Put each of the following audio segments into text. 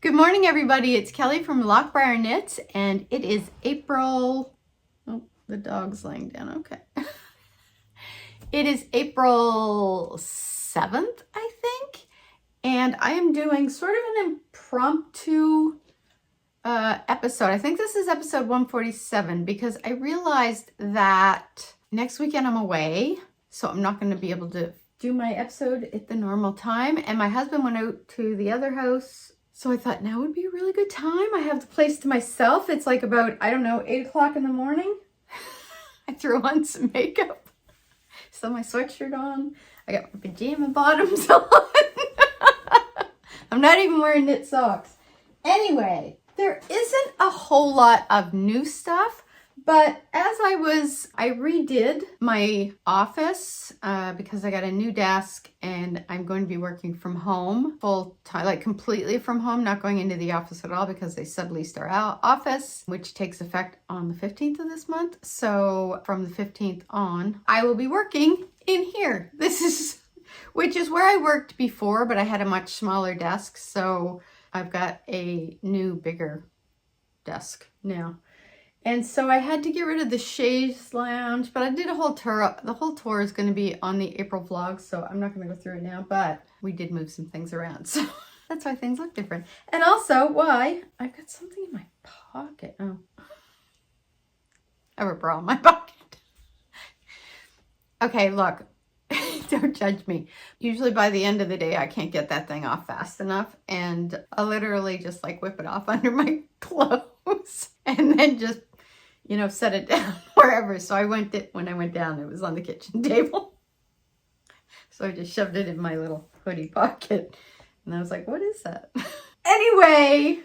Good morning, everybody. It's Kelly from Loch Briar Knits, and it is April. Oh, the dog's laying down. Okay. It is April 7th, I think, and I am doing sort of an impromptu episode. I think this is episode 147 because I realized that next weekend I'm away, so I'm not going to be able to do my episode at the normal time, and my husband went out to the other house. So I thought now would be a really good time. I have the place to myself. It's like about, I don't know, 8 o'clock in the morning. I threw on some makeup. Still my sweatshirt on. I got my pajama bottoms on. I'm not even wearing knit socks. Anyway, there isn't a whole lot of new stuff. But as I redid my office because I got a new desk and I'm going to be working from home full time, like completely from home, not going into the office at all because they subleased our office, which takes effect on the 15th of this month. So from the 15th on, I will be working in here. Which is where I worked before, but I had a much smaller desk. So I've got a new, bigger desk now. And so I had to get rid of the chaise lounge, but I did a whole tour. The whole tour is going to be on the April vlog, so I'm not going to go through it now, but we did move some things around. So that's why things look different. And also why I've got something in my pocket. Oh, I have a bra in my pocket. Okay, look, don't judge me. Usually by the end of the day, I can't get that thing off fast enough. And I'll literally just like whip it off under my clothes and then just set it down wherever. So when I went down, it was on the kitchen table. So I just shoved it in my little hoodie pocket. And I was like, what is that? Anyway,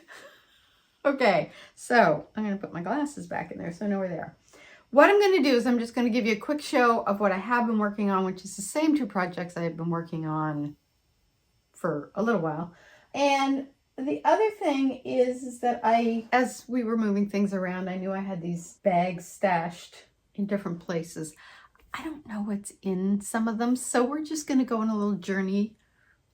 okay. So I'm going to put my glasses back in there so I know where they are. What I'm going to do is I'm just going to give you a quick show of what I have been working on, which is the same two projects I have been working on for a little while. And the other thing is that as we were moving things around, I knew I had these bags stashed in different places. I don't know what's in some of them, so we're just going to go on a little journey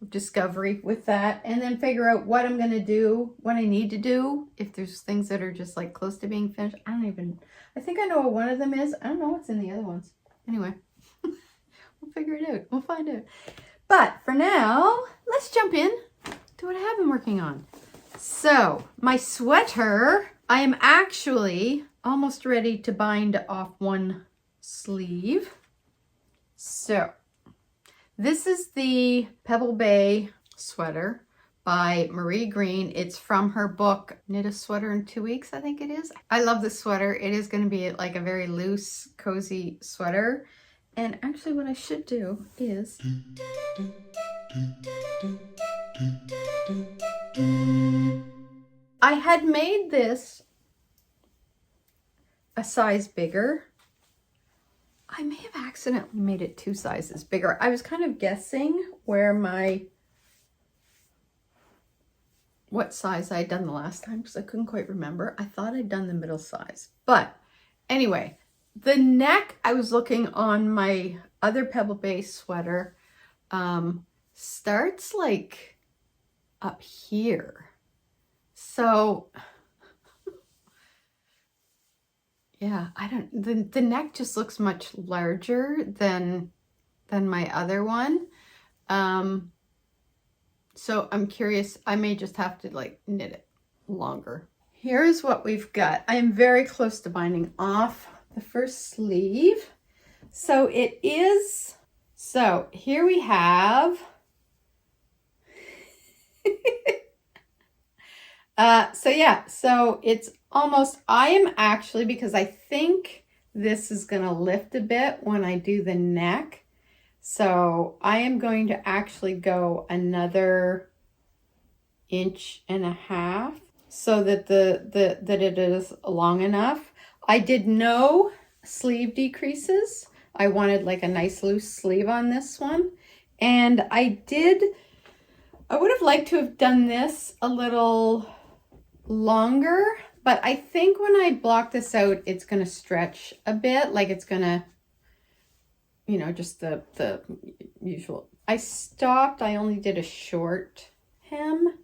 of discovery with that and then figure out what I'm going to do, what I need to do, if there's things that are just like close to being finished. I think I know what one of them is. I don't know what's in the other ones. Anyway, we'll figure it out. We'll find out. But for now, let's jump in to what I have been working on. So my sweater, I am actually almost ready to bind off one sleeve. So this is the Pebble Bay Sweater by Marie Green. It's from her book, Knit a Sweater in 2 Weeks, I think it is. I love this sweater. It is going to be like a very loose, cozy sweater. And actually what I should do is I had made this a size bigger. I may have accidentally made it 2 sizes bigger. I was kind of guessing what size I had done the last time because I couldn't quite remember. I thought I'd done the middle size. But anyway, the neck, I was looking on my other Pebble Bay sweater, starts like up here. So yeah, the neck just looks much larger than my other one. So I'm curious, I may just have to like knit it longer. Here's what we've got. I am very close to binding off the first sleeve. So here we have, so it's almost, I am actually, because I think this is going to lift a bit when I do the neck. So I am going to actually go another 1.5 inches so that that it is long enough. I did no sleeve decreases. I wanted like a nice loose sleeve on this one. And I would have liked to have done this a little longer, but I think when I block this out, it's going to stretch a bit, like it's going to, just the usual. I only did a short hem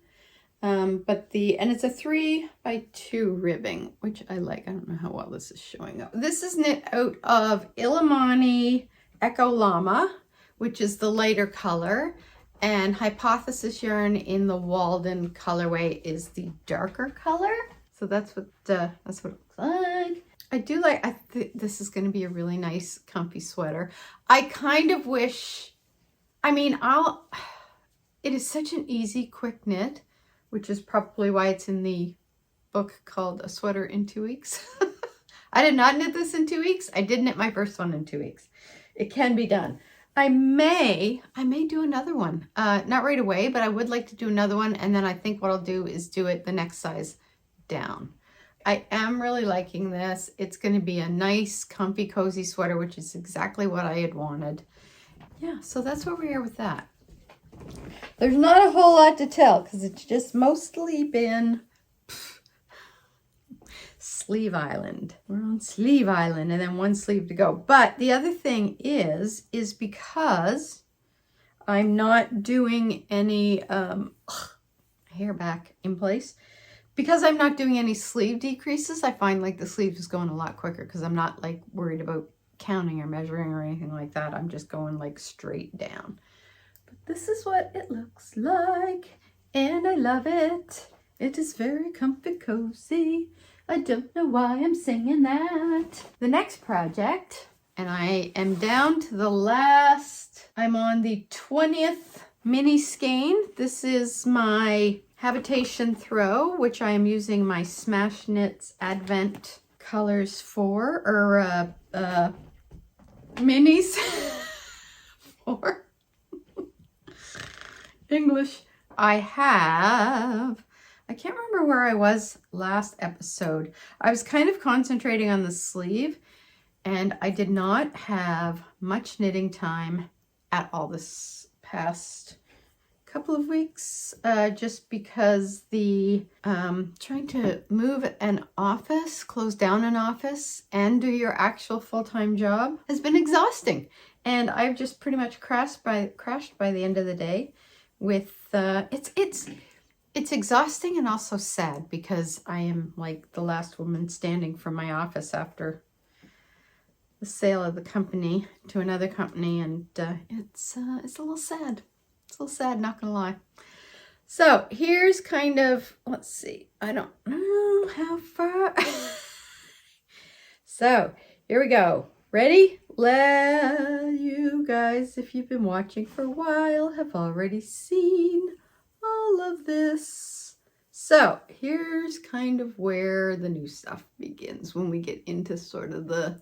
And it's a 3x2 ribbing, which I like. I don't know how well this is showing up. This is knit out of Illimani Echo Llama, which is the lighter color, and Hypothesis yarn in the Walden colorway is the darker color. So that's what it looks like. I do like, this is going to be a really nice comfy sweater. I kind of wish, it is such an easy, quick knit, which is probably why it's in the book called A Sweater in 2 Weeks. I did not knit this in 2 weeks. I did knit my first one in 2 weeks. It can be done. I may do another one. Not right away, but I would like to do another one. And then I think what I'll do is do it the next size down. I am really liking this. It's going to be a nice, comfy, cozy sweater, which is exactly what I had wanted. Yeah, so that's where we are with that. There's not a whole lot to tell because it's just mostly been Sleeve Island. We're on Sleeve Island and then one sleeve to go. But the other thing is because I'm not doing any hair back in place. Because I'm not doing any sleeve decreases, I find like the sleeve is going a lot quicker because I'm not like worried about counting or measuring or anything like that. I'm just going like straight down. But this is what it looks like and I love it. It is very comfy, cozy. I don't know why I'm singing that. The next project, and I am down to the last, I'm on the 20th mini skein. This is my Habitation Throw, which I am using my Smash Knits Advent colors for, or minis for. English. I can't remember where I was last episode. I was kind of concentrating on the sleeve and I did not have much knitting time at all this past couple of weeks, just because the trying to move an office, close down an office and do your actual full-time job has been exhausting. And I've just pretty much crashed by the end of the day with it's exhausting and also sad because I am like the last woman standing from my office after the sale of the company to another company, and it's a little sad. It's a little sad, not gonna lie. So here's kind of, let's see, I don't know how far. So here we go. Ready? You guys, if you've been watching for a while, have already seen all of this. So here's kind of where the new stuff begins when we get into sort of the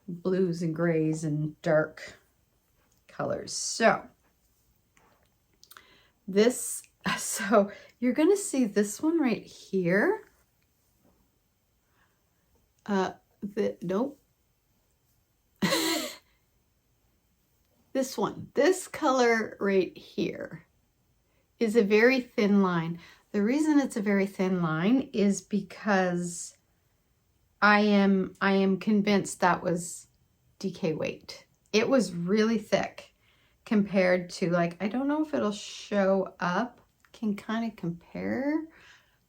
blues and grays and dark colors. So you're going to see this one right here. Nope. This one, this color right here is a very thin line. The reason it's a very thin line is because I am convinced that was DK weight. It was really thick compared to, like, I don't know if it'll show up. Can kind of compare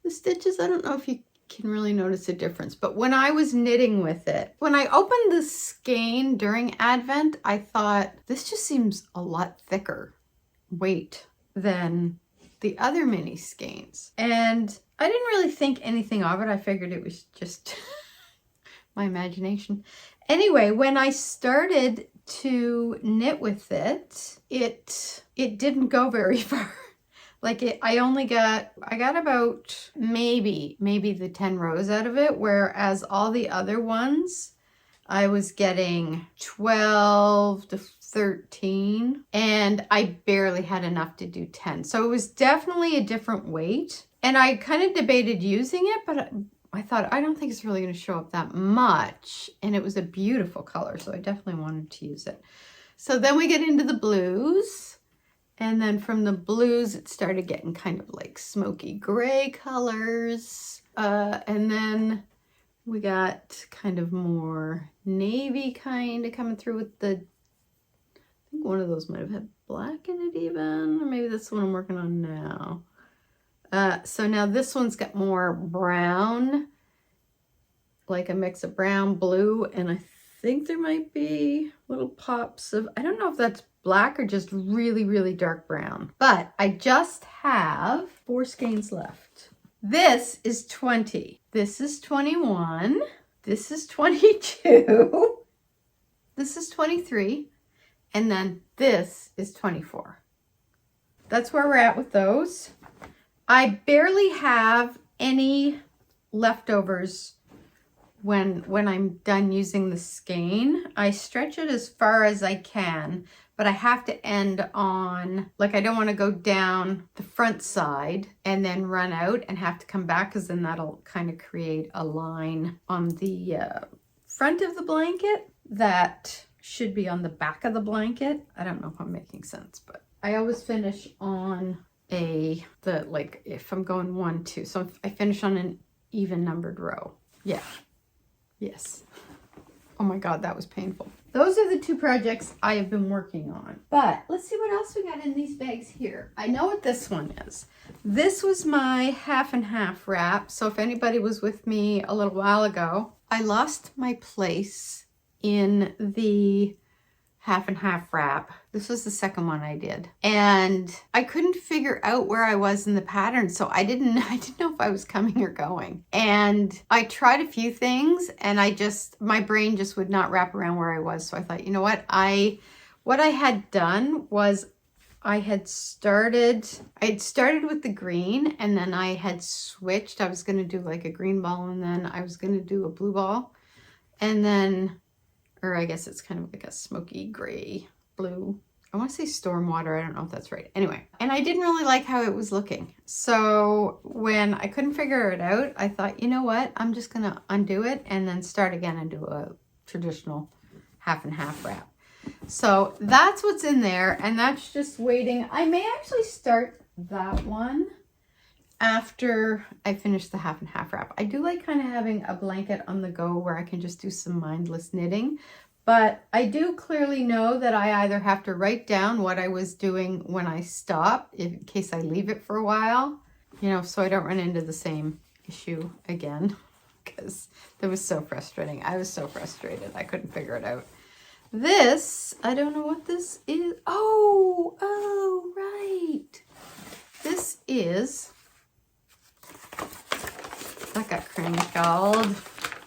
the stitches. I don't know if you can really notice a difference, but when I was knitting with it, when I opened the skein during Advent, I thought this just seems a lot thicker weight than the other mini skeins, and I didn't really think anything of it. I figured it was just my imagination. Anyway, when I started to knit with it, it didn't go very far. Like I got about maybe the 10 rows out of it, whereas all the other ones I was getting 12 to 13, and I barely had enough to do 10. So it was definitely a different weight, and I kind of debated using it, but I thought, I don't think it's really going to show up that much, and it was a beautiful color, so I definitely wanted to use it. So then we get into the blues. And then from the blues, it started getting kind of like smoky gray colors. And then we got kind of more navy kind of coming through with the, I think one of those might have had black in it even, or maybe that's the one I'm working on now. So now this one's got more brown, like a mix of brown, blue, and I think there might be little pops of, I don't know if that's black or just really, really dark brown. But I just have 4 skeins left. This is 20. This is 21. This is 22. This is 23. And then this is 24. That's where we're at with those. I barely have any leftovers when I'm done using the skein. I stretch it as far as I can, but I have to end on, like I don't want to go down the front side and then run out and have to come back, because then that'll kind of create a line on the front of the blanket that should be on the back of the blanket. I don't know if I'm making sense, but I always finish on like if I'm going 1, 2, so I finish on an even numbered row. Yeah. Yes. Oh my God, that was painful. Those are the 2 projects I have been working on. But let's see what else we got in these bags here. I know what this one is. This was my half and half wrap. So if anybody was with me a little while ago, I lost my place in the half and half wrap. This was the second one I did. And I couldn't figure out where I was in the pattern. So I didn't know if I was coming or going. And I tried a few things and my brain just would not wrap around where I was. So I thought, you know what? What I had done was I had started with the green, and then I had switched. I was going to do like a green ball, and then I was going to do a blue ball. And then, or I guess it's kind of like a smoky gray blue. I want to say stormwater. I don't know if that's right. Anyway, and I didn't really like how it was looking. So when I couldn't figure it out, I thought, you know what? I'm just going to undo it and then start again and do a traditional half and half wrap. So that's what's in there, and that's just waiting. I may actually start that one after I finish the half and half wrap. I do like kind of having a blanket on the go where I can just do some mindless knitting, but I do clearly know that I either have to write down what I was doing when I stopped in case I leave it for a while, you know, so I don't run into the same issue again, because that was so frustrating. I was so frustrated. I couldn't figure it out. This, I don't know what this is. Oh, right. This is, that got crinkled.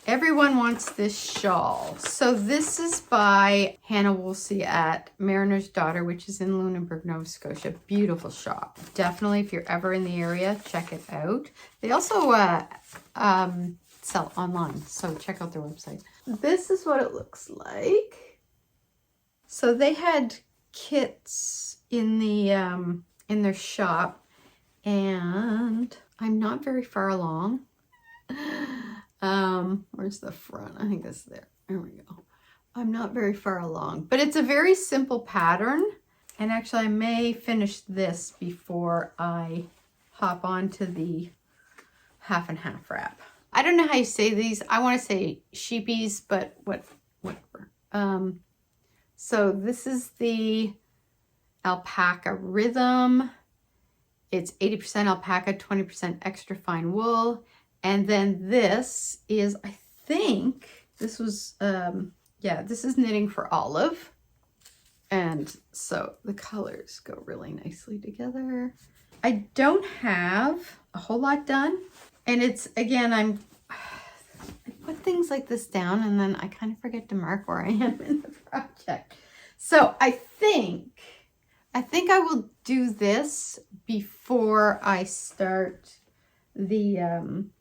Everyone wants this shawl. So this is by Hannah Woolsey at Mariner's Daughter, which is in Lunenburg, Nova Scotia. Beautiful shop. Definitely, if you're ever in the area, check it out. They also sell online, so check out their website. This is what it looks like. So they had kits in the in their shop, and I'm not very far along. Where's the front? I think it's there. There we go. I'm not very far along, but it's a very simple pattern. And actually, I may finish this before I hop onto the half and half wrap. I don't know how you say these. I want to say sheepies, but whatever. So this is the alpaca rhythm. It's 80% alpaca, 20% extra fine wool. And then this is, I think, this was, this is knitting for Olive. And so the colors go really nicely together. I don't have a whole lot done. And it's, again, I put things like this down and then I kind of forget to mark where I am in the project. So I think I will do this before I start the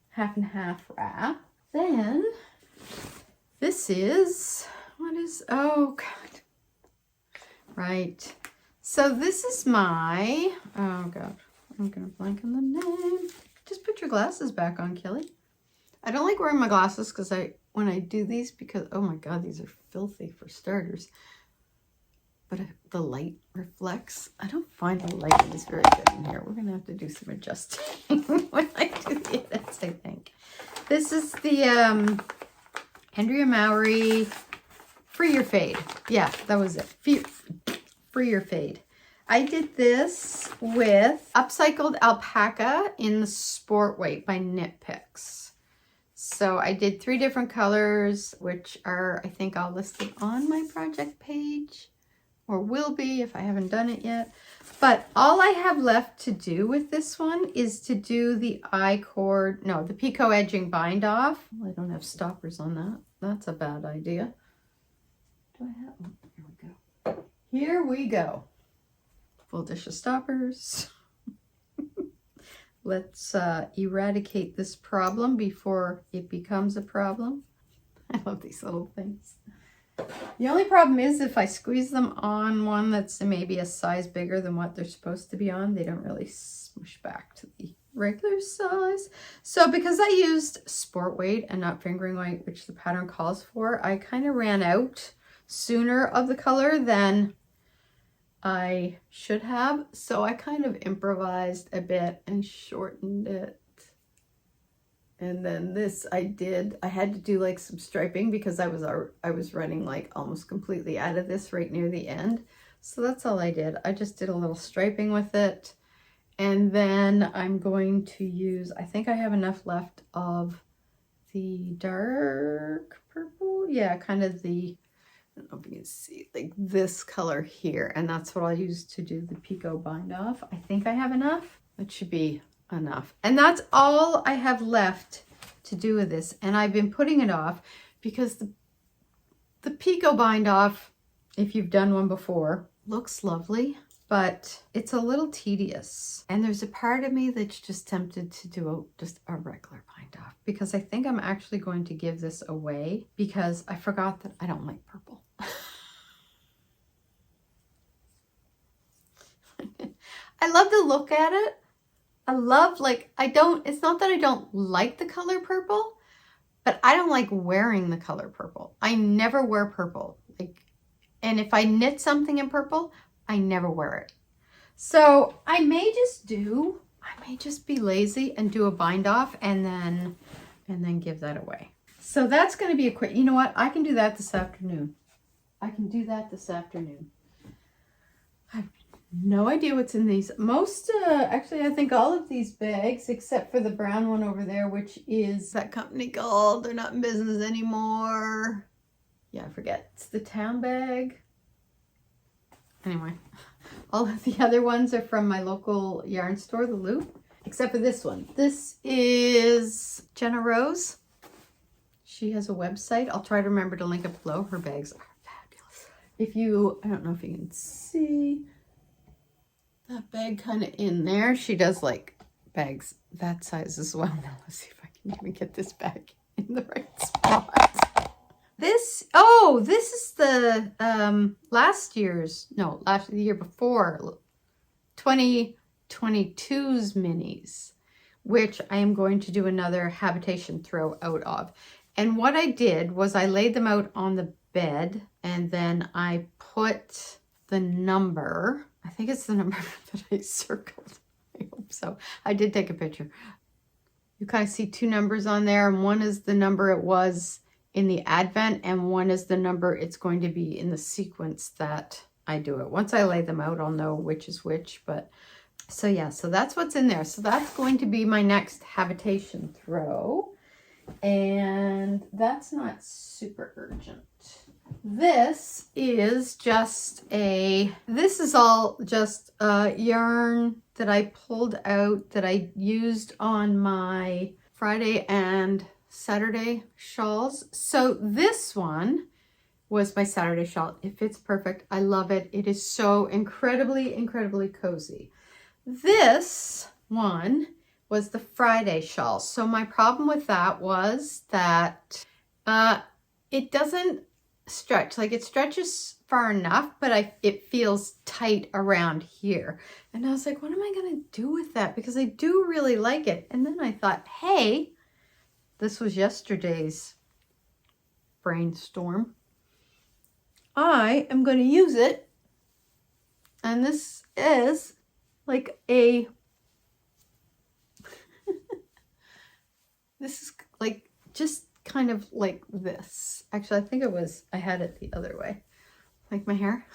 half and half wrap. Then this is, oh God. Right. So this is my, oh God, I'm going to blank on the name. Just put your glasses back on, Kelly. I don't like wearing my glasses when I do these because, oh my God, these are filthy for starters. But the light reflects. I don't find the light is very good in here. We're going to have to do some adjusting when I do the edits, I think. This is the Andrea Mowry Free Your Fade. Yeah, that was it. Free Your Fade. I did this with upcycled alpaca in the Sport Weight by Knit Picks. So I did 3 different colors, which are, I think, all listed on my project page, or will be if I haven't done it yet. But all I have left to do with this one is to do the the picot edging bind off. Well, I don't have stoppers on that. That's a bad idea. Do I have? Oh, here we go. Here we go. Full dish of stoppers. Let's eradicate this problem before it becomes a problem. I love these little things. The only problem is if I squeeze them on one that's maybe a size bigger than what they're supposed to be on, they don't really smush back to the regular size. So because I used Sport Weight and not fingering weight, which the pattern calls for, I kind of ran out sooner of the color than I should have. So I kind of improvised a bit and shortened it. And then this I had to do like some striping because I was running like almost completely out of this right near the end. So that's all I did. I just did a little striping with it. And then I'm going to use, I think I have enough left of the dark purple. Yeah, kind of the, I don't know if you can see, like this color here. And that's what I'll use to do the picot bind off. I think I have enough. It should be enough. And that's all I have left to do with this. And I've been putting it off because the picot bind off, if you've done one before, looks lovely, but it's a little tedious. And there's a part of me that's just tempted to do just a regular bind off because I think I'm actually going to give this away because I forgot that I don't like purple. I love to look at it. I love, like, it's not that I don't like the color purple, but I don't like wearing the color purple. I never wear purple. And if I knit something in purple, I never wear it. So I may just be lazy and do a bind off and then give that away. So that's going to be a quick, you know what? I can do that this afternoon. I have no idea what's in these. Actually, I think all of these bags, except for the brown one over there, which is that company called, they're not in business anymore. Yeah, I forget. It's the Town bag. Anyway, all of the other ones are from my local yarn store, The Loop, except for this one. This is Jenna Rose. She has a website. I'll try to remember to link it below. Her bags are fabulous. I don't know if you can see that bag kind of in there. She does like bags that size as well. Now let's see if I can even get this bag in the right spot. This is the the year before, 2022's minis, which I am going to do another habitation throw out of. And what I did was I laid them out on the bed and then I put the number, I think it's the number that I circled. I hope so. I did take a picture. You kind of see 2 numbers on there, and one is the number it was in the advent and one is the number it's going to be in the sequence that I do it. Once I lay them out, I'll know which is which. But so yeah, so that's what's in there. So that's going to be my next habitation throw. And that's not super urgent. This is all just yarn that I pulled out that I used on my Friday and Saturday shawls. So this one was my Saturday shawl. It fits perfect. I love it. It is so incredibly, incredibly cozy. This one was the Friday shawl. So my problem with that was that it doesn't stretch. Like, it stretches far enough, but it feels tight around here. And I was like, what am I going to do with that? Because I do really like it. And then I thought, hey, this was yesterday's brainstorm. I am going to use it. And this is like a, this is like just kind of like this. Actually, I think I had it the other way. Like my hair.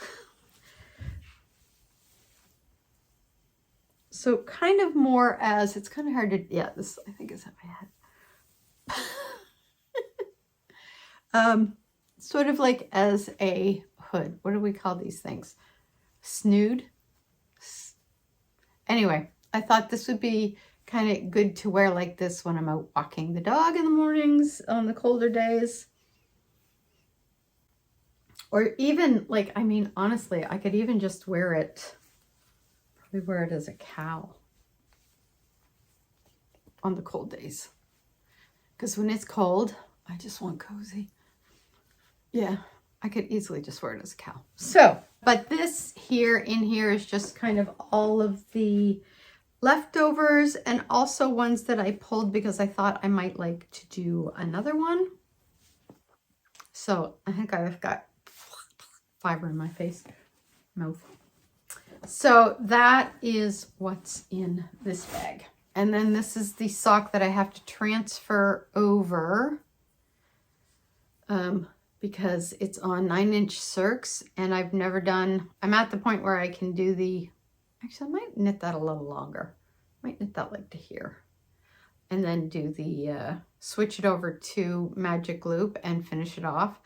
So kind of more as, it's kind of hard to, yeah, this I think is in my head. Sort of like as a hood. What do we call these things? Snood? Anyway, I thought this would be kind of good to wear like this when I'm out walking the dog in the mornings on the colder days. Or even like, I mean, honestly, I could even just wear it, probably wear it as a cowl on the cold days. Because when it's cold, I just want cozy. Yeah, I could easily just wear it as a cowl. So, but this here in here is just kind of all of the leftovers and also ones that I pulled because I thought I might like to do another one. So I think I've got fiber in my face, mouth. So that is what's in this bag. And then this is the sock that I have to transfer over because it's on 9-inch circs and I've never done, I'm at the point where I can do the, actually I might knit that a little longer. I might knit that like to here. And then do the, switch it over to magic loop and finish it off.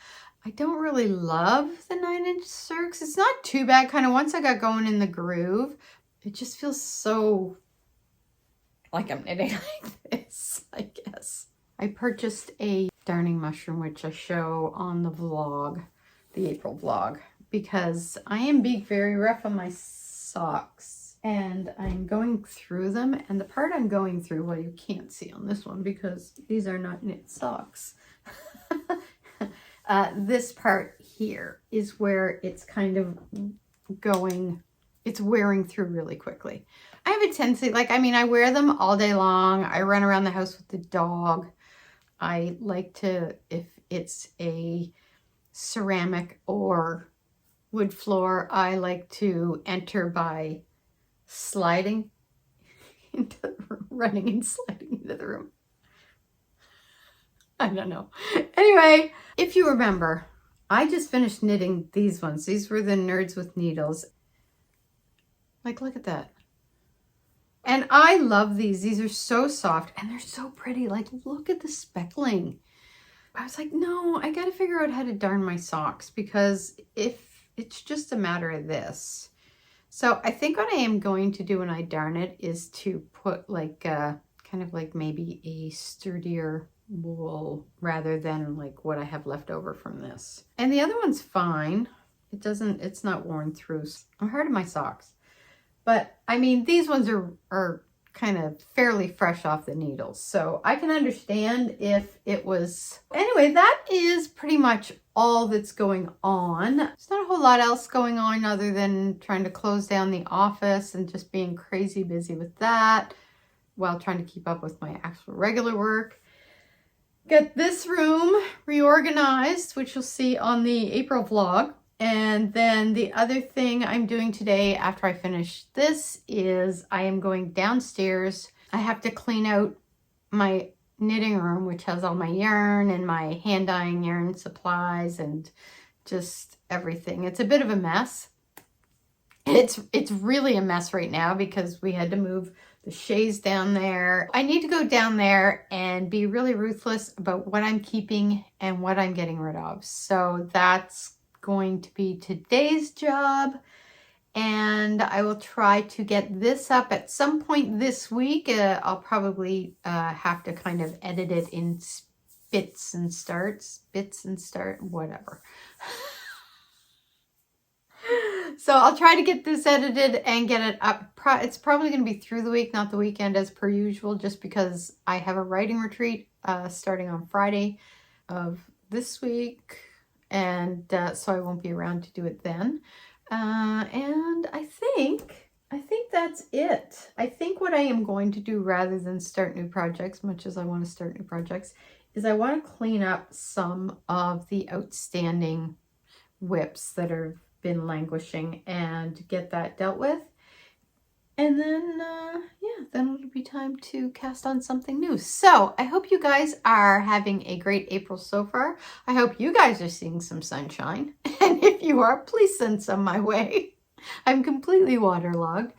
I don't really love the 9-inch circs. It's not too bad. Kind of once I got going in the groove, it just feels so like I'm knitting like this, I guess. I purchased a darning mushroom, which I show on the vlog, the April vlog, because I am being very rough on my socks and I'm going through them. And the part I'm going through, well, you can't see on this one because these are not knit socks. This part here is where it's kind of going, it's wearing through really quickly. I have a tendency, like, I mean, I wear them all day long. I run around the house with the dog. I like to, if it's a ceramic or wood floor, I like to enter by sliding into the room, running and sliding into the room. I don't know. Anyway, if you remember, I just finished knitting these ones. These were the Nerds with Needles. Like, look at that. And I love these. These are so soft and they're so pretty. Like, look at the speckling. I was like, no, I got to figure out how to darn my socks because if it's just a matter of this. So I think what I am going to do when I darn it is to put like kind of like maybe a sturdier wool rather than like what I have left over from this. And the other one's fine. It's not worn through. I'm hard on my socks. But I mean, these ones are kind of fairly fresh off the needles. So I can understand if it was, anyway, that is pretty much all that's going on. There's not a whole lot else going on other than trying to close down the office and just being crazy busy with that while trying to keep up with my actual regular work. Get this room reorganized, which you'll see on the April vlog. And then the other thing I'm doing today after I finish this is I am going downstairs. I have to clean out my knitting room, which has all my yarn and my hand dyeing yarn supplies and just everything. It's a bit of a mess. It's really a mess right now because we had to move the chaise down there. I need to go down there and be really ruthless about what I'm keeping and what I'm getting rid of. So that's going to be today's job, and I will try to get this up at some point this week. I'll probably have to kind of edit it in bits and starts, whatever. So I'll try to get this edited and get it up. It's probably going to be through the week, not the weekend as per usual, just because I have a writing retreat starting on Friday of this week. And so I won't be around to do it then. And I think that's it. I think what I am going to do rather than start new projects, much as I want to start new projects, is I want to clean up some of the outstanding whips that have been languishing and get that dealt with. And then, yeah, then it'll be time to cast on something new. So I hope you guys are having a great April so far. I hope you guys are seeing some sunshine. And if you are, please send some my way. I'm completely waterlogged.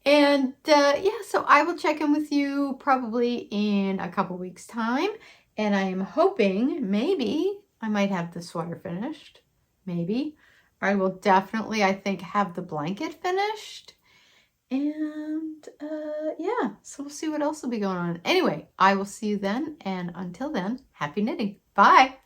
And yeah, so I will check in with you probably in a couple weeks time. And I am hoping maybe I might have the sweater finished. Maybe. I will definitely, I think, have the blanket finished. And yeah, so we'll see what else will be going on. Anyway, I will see you then. And until then, happy knitting. Bye.